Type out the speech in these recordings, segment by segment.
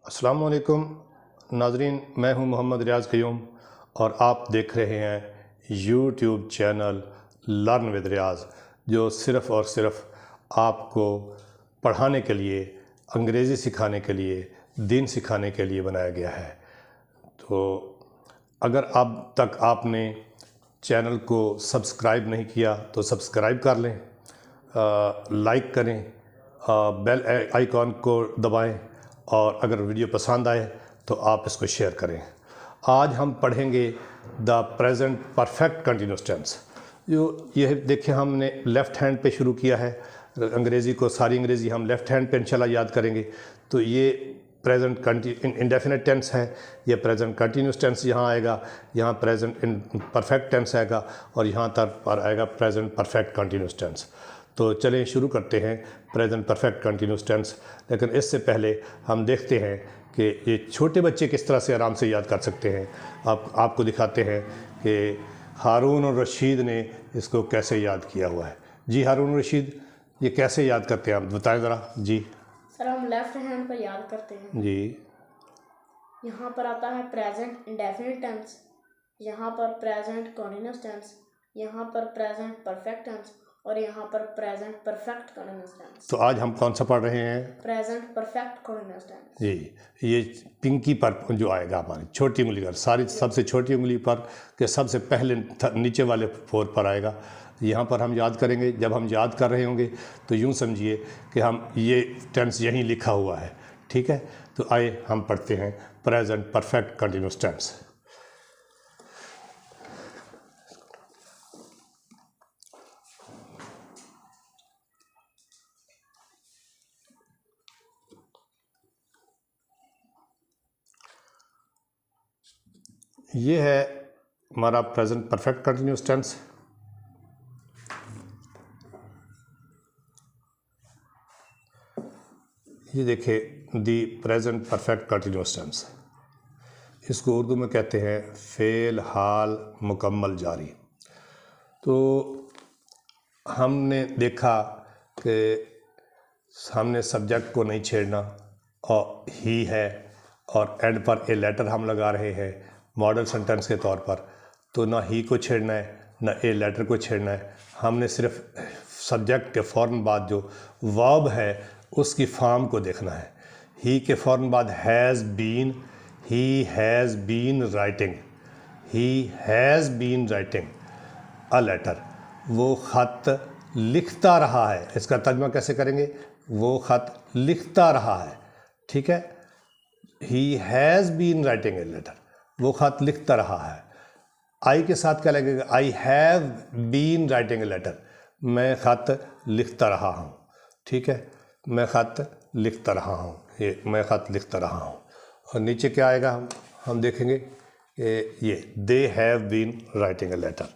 अस्सलाम वालेकुम नाजरीन, मैं हूं मोहम्मद रियाज़ क़य्यूम और आप देख रहे हैं यूट्यूब चैनल लर्न विद रियाज़, जो सिर्फ़ और सिर्फ़ आपको पढ़ाने के लिए, अंग्रेज़ी सिखाने के लिए, दीन सिखाने के लिए बनाया गया है। तो अगर अब तक आपने चैनल को सब्सक्राइब नहीं किया तो सब्सक्राइब कर लें, लाइक करें, बेल आइकॉन को दबाएं और अगर वीडियो पसंद आए तो आप इसको शेयर करें। आज हम पढ़ेंगे the present perfect continuous tense. जो यह देखें, हमने लेफ़्ट हैंड पे शुरू किया है अंग्रेज़ी को, सारी अंग्रेज़ी हम लेफ़्ट हैंड पे इंशाल्लाह याद करेंगे। तो ये प्रेजेंट इंडेफिनिट टेंस है, ये प्रेजेंट कंटिन्यूस टेंस यहाँ आएगा, यहाँ प्रेजेंट परफेक्ट टेंस आएगा और यहाँ तक पर आएगा प्रेजेंट परफेक्ट कंटिन्यूस टेंस। तो चलें शुरू करते हैं प्रेजेंट परफेक्ट कंटिन्यूस टेंस। लेकिन इससे पहले हम देखते हैं कि ये छोटे बच्चे किस तरह से आराम से याद कर सकते हैं। आपको दिखाते हैं कि हारून और रशीद ने इसको कैसे याद किया हुआ है। जी हारून और रशीद, ये कैसे याद करते हैं, आप बताएं ज़रा। जी सर, हम लेफ्ट हैंड पर याद करते हैं। जी, यहाँ पर आता है प्रेजेंट इंडेफिनिट टेंस, यहाँ पर प्रेजेंट कंटीन्यूअस टेंस, यहाँ पर प्रेजेंट परफेक्ट टेंस और यहाँ पर प्रेजेंट परफेक्ट कंटीन्यूअस टेंस। तो आज हम कौन सा पढ़ रहे हैं? Present perfect continuous tense. जी, ये पिंकी पर जो आएगा हमारी छोटी उंगली पर, सारी सबसे छोटी उंगली पर के सबसे पहले नीचे वाले फोर पर आएगा। यहाँ पर हम याद करेंगे। जब हम याद कर रहे होंगे तो यूँ समझिए कि हम ये टेंस यहीं लिखा हुआ है, ठीक है। तो आइए हम पढ़ते हैं प्रेजेंट परफेक्ट कंटिन्यूअस टेंस। ये है हमारा प्रेजेंट परफेक्ट कंटिन्यूअस टेंस। ये देखिए, the present perfect continuous tense, इसको उर्दू में कहते हैं फ़ेल हाल मुकम्मल जारी। तो हमने देखा कि हमने सब्जेक्ट को नहीं छेड़ना और ही है, और एंड पर ए लेटर हम लगा रहे हैं मॉडल सेंटेंस के तौर पर। तो ना ही को छेड़ना है ना ए लेटर को छेड़ना है। हमने सिर्फ सब्जेक्ट के फ़ौरन बाद जो वर्ब है उसकी फॉर्म को देखना है। ही के फ़ौरन बाद has been, he has been writing, he has been writing a letter. वो ख़त लिखता रहा है। इसका तर्जुमा कैसे करेंगे? वो ख़त लिखता रहा है, ठीक है। He has been writing a letter, वो ख़त लिखता रहा है। आई के साथ क्या लगेगा? I have been writing a letter, मैं ख़त लिखता रहा हूँ, ठीक है। मैं ख़त लिखता रहा हूँ, ये मैं ख़त लिखता रहा हूँ। और नीचे क्या आएगा हम देखेंगे कि ये they have been writing a letter.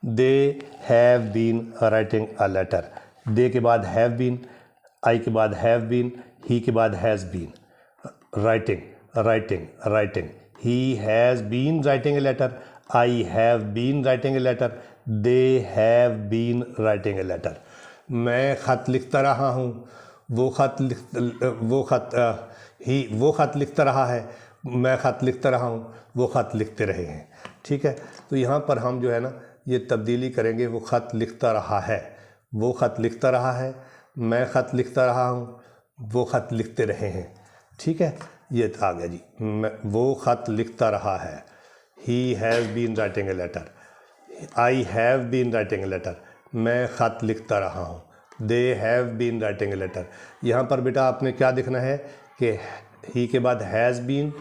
They have been writing a letter. They के बाद हैव बीन, आई के बाद हैव बीन, ही के बाद has been. Writing writing writing, he has been writing a letter, I have been writing a letter, they have been writing a letter. मैं ख़त लिखता रहा हूँ, वो ख़त लिखता रहा है, मैं ख़त लिखता रहा हूँ, वो ख़त लिखते रहे हैं, ठीक है। तो यहाँ पर हम जो है ना ये तब्दीली करेंगे। वो ख़त लिखता रहा है, वो ख़त लिखता रहा है, मैं ख़त लिखता रहा हूँ, वो ख़त लिखते रहे हैं, ठीक है। ये आ गया जी, वो ख़त लिखता रहा है। He has been writing a letter, I have been writing a letter, मैं ख़त लिखता रहा हूँ। They have been writing a letter. यहाँ पर बेटा आपने क्या देखना है कि ही के बाद हैज़ बीन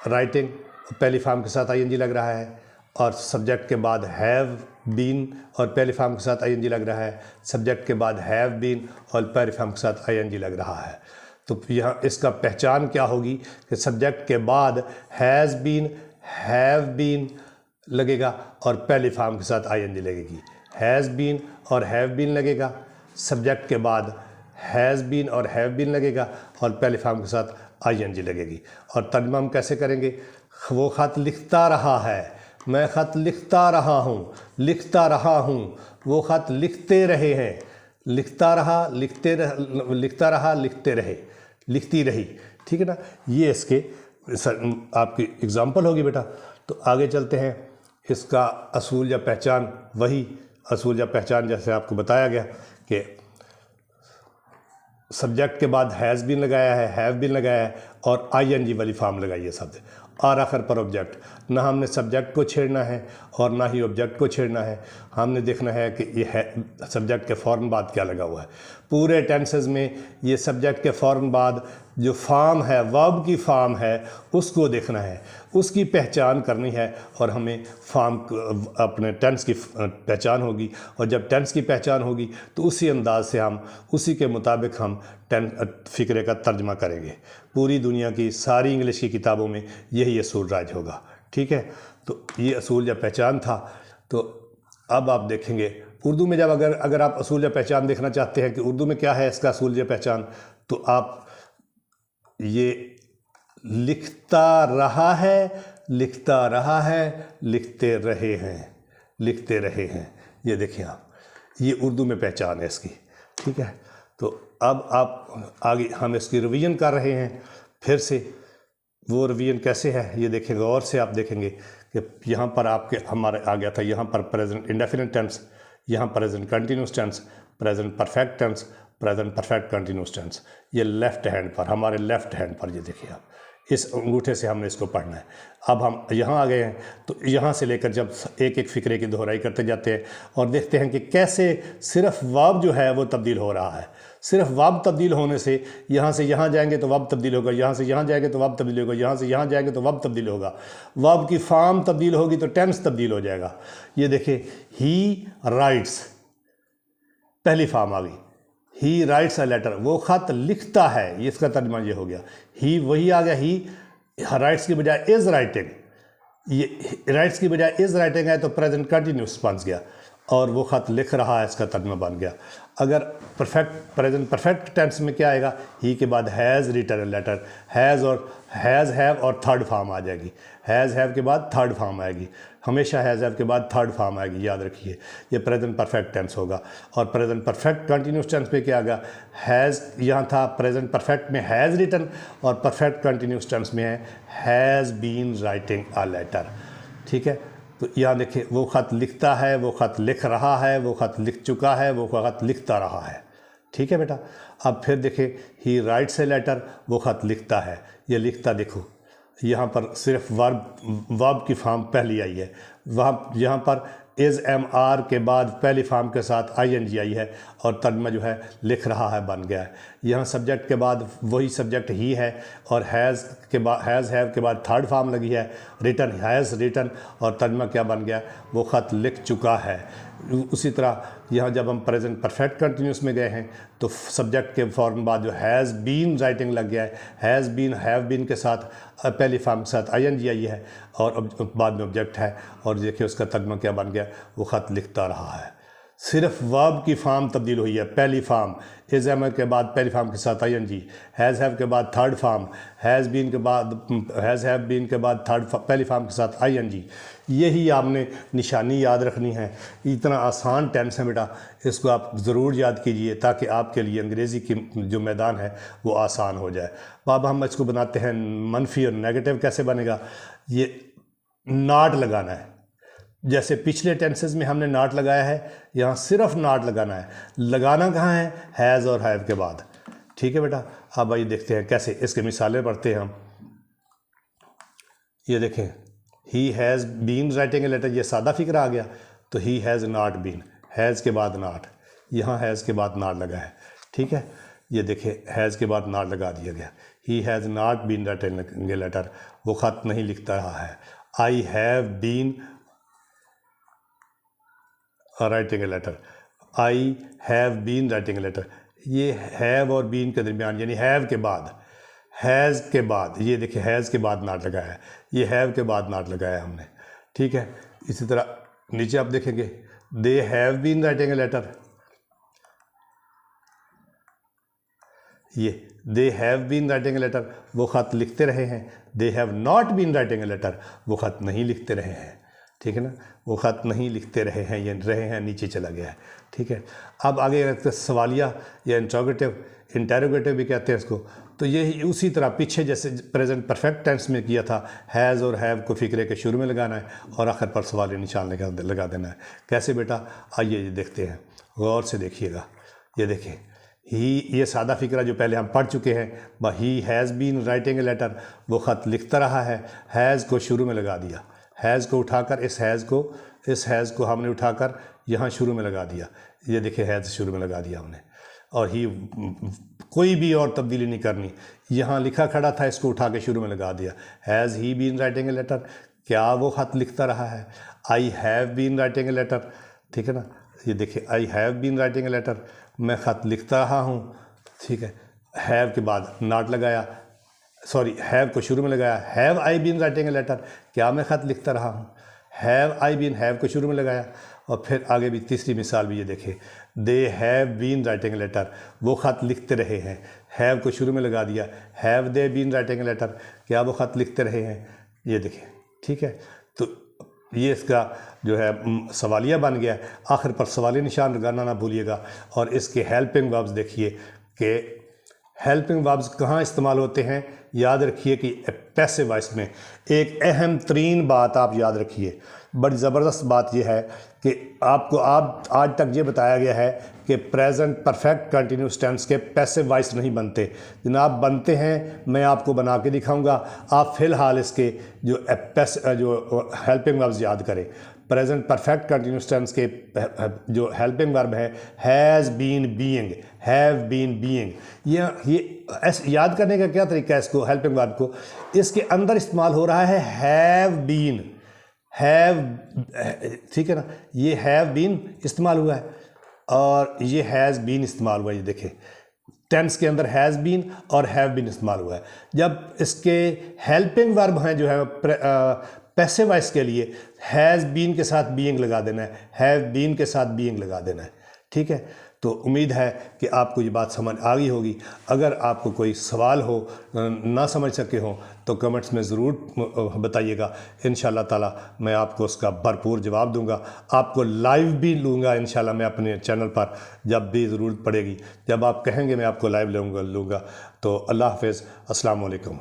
राइटिंग, पहली फॉर्म के साथ आईएनजी लग रहा है, और सब्जेक्ट के बाद हैव बीन और पहली फॉर्म के साथ आईएनजी लग रहा है। सब्जेक्ट के बाद हैव बीन और पहली फॉर्म के साथ आईएनजी लग रहा है। तो यहाँ इसका पहचान क्या होगी कि सब्जेक्ट के बाद हैज़ बीन, हैव बीन लगेगा और पहली फॉर्म के साथ आईएनजी लगेगी। हैज़ बीन और हैव बीन लगेगा, सब्जेक्ट के बाद हैज़ बीन और हैव बीन लगेगा और पहली फॉर्म के साथ आईएनजी लगेगी। और तर्जुमा हम कैसे करेंगे? वो ख़त लिखता रहा है, मैं ख़त लिखता रहा हूँ, लिखता रहा हूँ, वो ख़त लिखते रहे हैं, लिखता रहा, लिखता रहा, लिखते रहे, लिखती रही। ठीक है ना, ये इसके आपकी एग्जाम्पल होगी बेटा। तो आगे चलते हैं। इसका असूल या पहचान, वही असूल या पहचान जैसे आपको बताया गया कि सब्जेक्ट के बाद हैज़ बीन लगाया है, हैव बीन लगाया है और आईएनजी वाली फॉर्म लगाई है शब्द, और आखिर पर ऑब्जेक्ट। ना हमने सब्जेक्ट को छेड़ना है और ना ही ऑब्जेक्ट को छेड़ना है। हमने देखना है कि ये है सब्जेक्ट के फ़ौरन बाद क्या लगा हुआ है। पूरे टेंसेस में ये सब्जेक्ट के फ़ौरन बाद जो फॉर्म है, वर्ब की फॉर्म है, उसको देखना है, उसकी पहचान करनी है। और हमें फॉर्म अपने टेंस की पहचान होगी, और जब टेंस की पहचान होगी तो उसी अंदाज से हम उसी के मुताबिक हम फ़िक्रे का तर्जमा करेंगे। पूरी दुनिया की सारी इंग्लिश की किताबों में यही असूल राज होगा। ठीक है, तो ये असूल या पहचान था। तो अब आप देखेंगे उर्दू में, जब अगर आप असूल या पहचान देखना चाहते हैं कि उर्दू में क्या है इसका असूल या पहचान, तो आप ये लिखता रहा है, लिखता रहा है, लिखते रहे हैं, लिखते रहे हैं, ये देखिए आप, ये उर्दू में पहचान है इसकी। ठीक है, तो अब आप आगे हम इसकी रिवीजन कर रहे हैं फिर से। वो रिवीजन कैसे है ये देखेंगे, और से आप देखेंगे कि यहाँ पर आपके हमारे आ गया था, यहाँ पर प्रेजेंट इंडेफिनिट टेंस, यहाँ present continuous tense, present perfect tense, present perfect continuous tense. ये लेफ़्ट हैंड पर, हमारे लेफ़्ट हैंड पर, ये देखिए आप, इस अंगूठे से हमने इसको पढ़ना है। अब हम यहाँ आ गए हैं, तो यहाँ से लेकर जब एक एक फ़िक्रे की दोहराई करते जाते हैं और देखते हैं कि कैसे सिर्फ वर्ब जो है वो तब्दील हो रहा है। सिर्फ वर्ब तब्दील होने से यहाँ से यहाँ जाएंगे तो वर्ब तब्दील होगा, यहाँ से यहाँ जाएंगे तो वर्ब तब्दील होगा, यहाँ से यहाँ जाएंगे तो वर्ब तब्दील होगा। वर्ब की फॉर्म तब्दील होगी तो टेंस तब्दील हो जाएगा। ये देखिए, ही राइट्स, पहली फॉर्म आ गई, ही राइट्स अ लेटर, वो ख़त लिखता है, ये इसका तर्जमा ये हो गया। ही वही आ गया, ही राइट्स की बजाय इज़ राइटिंग, ये राइट्स की बजाय इज़ राइटिंग है तो प्रेजेंट कंटिन्यूस बन गया, और वो ख़त लिख रहा है, इसका तर्जमा बन गया। अगर प्रेजेंट परफेक्ट टेंस में क्या आएगा, ही के बाद has written a letter, has और हैज़ हैव और थर्ड फॉर्म आ जाएगी, हैज़ हैव के बाद थर्ड फॉर्म आएगी, हमेशा हैज़ हैव के बाद थर्ड फॉर्म आएगी, याद रखिए। ये प्रेजेंट परफेक्ट टेंस होगा। और प्रेजेंट परफेक्ट कंटिन्यूस टेंस में क्या आएगा, हैज़, यहाँ था प्रेजेंट परफेक्ट में हैज़ रिटन, और परफेक्ट कंटिन्यूस टेंस में है has been writing a letter. ठीक है, तो यहाँ देखिए, वो ख़त लिखता है, वो ख़त लिख रहा है, वो ख़त लिख चुका है, वो ख़त लिखता रहा है। ठीक है बेटा, अब फिर देखिए, ही राइट्स ए लेटर, वो ख़त लिखता है, ये लिखता, देखो यहाँ पर सिर्फ वर्ब की फॉर्म पहली आई है, वहाँ यहाँ पर इज़ एम आर के बाद पहली फॉर्म के साथ आई एन जी आई है, और तर्जमा जो है लिख रहा है बन गया है। यहाँ सब्जेक्ट के बाद वही सब्जेक्ट ही है, और हैज़ के बाद हैज़ हैव के बाद थर्ड फॉर्म लगी है, रिटन, हैज़ रिटन, और तर्जमा क्या बन गया, वो ख़त लिख चुका है। उसी तरह यहाँ जब हम प्रेजेंट परफेक्ट कंटिन्यूस में गए हैं तो सब्जेक्ट के फॉर्म बाद जो हैज़ बीन राइटिंग लग गया है, हैज़ बीन, हैव बीन के साथ पहली फॉर्म के साथ आई एन जी आई है, और बाद में ऑब्जेक्ट है, और देखिए उसका तर्जमा क्या बन गया, वो ख़त लिखता रहा है। सिर्फ वर्ब की फॉर्म तब्दील हुई है, पहली फॉर्म इज़ एम के बाद पहली फॉर्म के साथ I N G, has have के बाद थर्ड फॉर्म, हैज़ बीन के बाद हैज़ हैव बीन के बाद थर्ड पहली फॉर्म के साथ आई एन जी। यही आपने निशानी याद रखनी है। इतना आसान टेंस है बेटा, इसको आप ज़रूर याद कीजिए ताकि आपके लिए अंग्रेज़ी की जो मैदान है वो आसान हो जाए। अब हम इसको बनाते हैं मनफी और नेगेटिव। कैसे बनेगा, ये नॉट लगाना है, जैसे पिछले टेंसेस में हमने नॉट लगाया है, यहाँ सिर्फ नॉट लगाना है। लगाना कहाँ है, हैज़ और हैव के बाद। ठीक है बेटा, अब आइए देखते हैं कैसे, इसके मिसालें पढ़ते हैं हम। ये देखें, he has been writing a letter, ये सादा फिक्र आ गया, तो he has not been, has के बाद नॉट, यहाँ हैज़ के बाद नॉट लगा है। ठीक है, ये देखें, हैज़ के बाद नॉट लगा दिया गया। He has not been writing a letter, वो ख़त नहीं लिखता रहा है। I have been writing a letter, I have been writing a letter, ये हैव और बीन के दरमियान, यानी हैव के बाद, हैज़ के बाद, ये देखिए हैज़ के बाद नॉट लगाया है, ये हैव के बाद नॉट लगाया है हमने। ठीक है, इसी तरह नीचे आप देखेंगे, they have been writing a letter, ये they have been writing a letter, वो ख़त लिखते रहे हैं। They have not been writing a letter, वो ख़त नहीं लिखते रहे हैं। ठीक है ना, वो ख़त नहीं लिखते रहे हैं, ये रहे हैं नीचे चला गया है। ठीक है, अब आगे रखते सवालिया या इंटेरोगेटिव भी कहते हैं इसको। तो ये उसी तरह पीछे जैसे प्रेजेंट परफेक्ट टेंस में किया था, हैज़ और हैव को फ़िक्रे के शुरू में लगाना है और आखिर पर सवालिया निशान लगा देना है। कैसे बेटा, आइए ये देखते हैं, गौर से देखिएगा। ये देखिए, ये सादा फ़िक्रा जो पहले हम पढ़ चुके हैं, he has been writing a letter, वो ख़त लिखता रहा है, हैज़ को शुरू में लगा दिया, हैज़ को उठाकर इस हैज़ को हमने उठाकर यहाँ शुरू में लगा दिया। ये देखिए, हैज़ शुरू में लगा दिया हमने, और ही कोई भी और तब्दीली नहीं करनी। यहाँ लिखा खड़ा था, इसको उठा के शुरू में लगा दिया। Has he been writing a letter, क्या वो ख़त लिखता रहा है। I have been writing a letter, ठीक है ना, ये देखिए, I have been writing a letter, मैं ख़त लिखता रहा हूँ। ठीक है, हैव के बाद नॉट लगाया, सॉरी हैव को शुरू में लगाया। Have I been writing a letter, क्या मैं ख़त लिखता रहा हूँ। हैव आई बीन, हैव को शुरू में लगाया, और फिर आगे भी तीसरी मिसाल भी ये देखें, they have been writing a letter, वो ख़त लिखते रहे हैं, हैव को शुरू में लगा दिया। Have they been writing a letter, क्या वो ख़त लिखते रहे हैं। ये देखें, ठीक है, तो ये इसका जो है सवालिया बन गया। आखिर पर सवालिया निशान लगाना ना भूलिएगा। और इसके हेल्पिंग वर्ब्स देखिए कि हेल्पिंग वर्ब्स कहाँ इस्तेमाल होते हैं। याद रखिए कि पैसिव वॉइस में एक अहम तरीन बात आप याद रखिए, बड़ी ज़बरदस्त बात यह है कि आपको आज तक ये बताया गया है कि प्रेजेंट परफेक्ट कंटिन्यूस टेंस के पैसिव वॉइस नहीं बनते। जनाब बनते हैं, मैं आपको बना के दिखाऊंगा। आप फ़िलहाल इसके जो हेल्पिंग वर्ब्स याद करें। प्रेजेंट परफेक्ट कंटिन्यूस टेंस के जो हेल्पिंग वर्ब है, has been being, have been being. ये ऐसे याद करने का क्या तरीका है इसको, हेल्पिंग वर्ब को, इसके अंदर इस्तेमाल हो रहा है हैव बीन, हैव, ठीक है ना, ये हैव बीन इस्तेमाल हुआ है और ये हैज़ बीन इस्तेमाल हुआ है। ये देखें, टेंस के अंदर हैज़ बीन और हैव बीन इस्तेमाल हुआ है। जब इसके हेल्पिंग वर्ब हैं जो है पैसिव वॉइस के लिए, हैज़ बीन के साथ बीइंग लगा देना है, हैव बीन के साथ बीइंग लगा देना है। ठीक है, तो उम्मीद है कि आपको ये बात समझ आ गई होगी। अगर आपको कोई सवाल हो, ना समझ सके हो, तो कमेंट्स में ज़रूर बताइएगा। इंशाल्लाह ताला मैं आपको उसका भरपूर जवाब दूंगा। आपको लाइव भी लूँगा इंशाल्लाह मैं अपने चैनल पर, जब भी ज़रूरत पड़ेगी, जब आप कहेंगे मैं आपको लाइव लूँगा। तो अल्लाह हाफ़िज़, अस्सलाम वालेकुम।